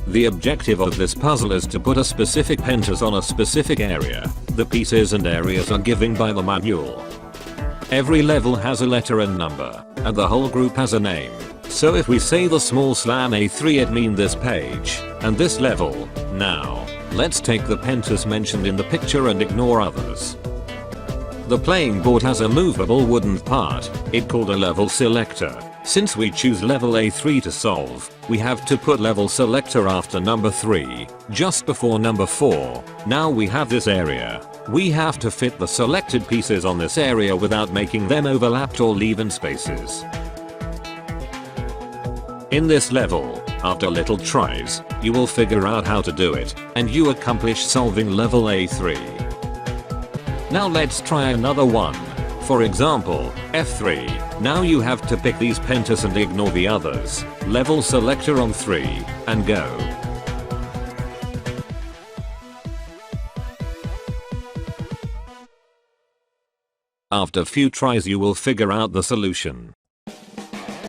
The objective of this puzzle is to put a specific pentas on a specific area. The pieces and areas are given by the manual. Every level has a letter and number, and the whole group has a name. So if we say the small slam A3, it means this page, and this level. Now, let's take the pentas mentioned in the picture and ignore others. The playing board has a movable wooden part, it called a level selector. Since we choose level A3 to solve, we have to put level selector after number 3, just before number 4. Now we have this area. We have to fit the selected pieces on this area without making them overlapped or leaving spaces. In this level, after little tries, you will figure out how to do it, and you accomplish solving level A3. Now let's try another one. For example, F3. Now you have to pick these pentas and ignore the others. Level selector on 3, and go. After few tries you will figure out the solution.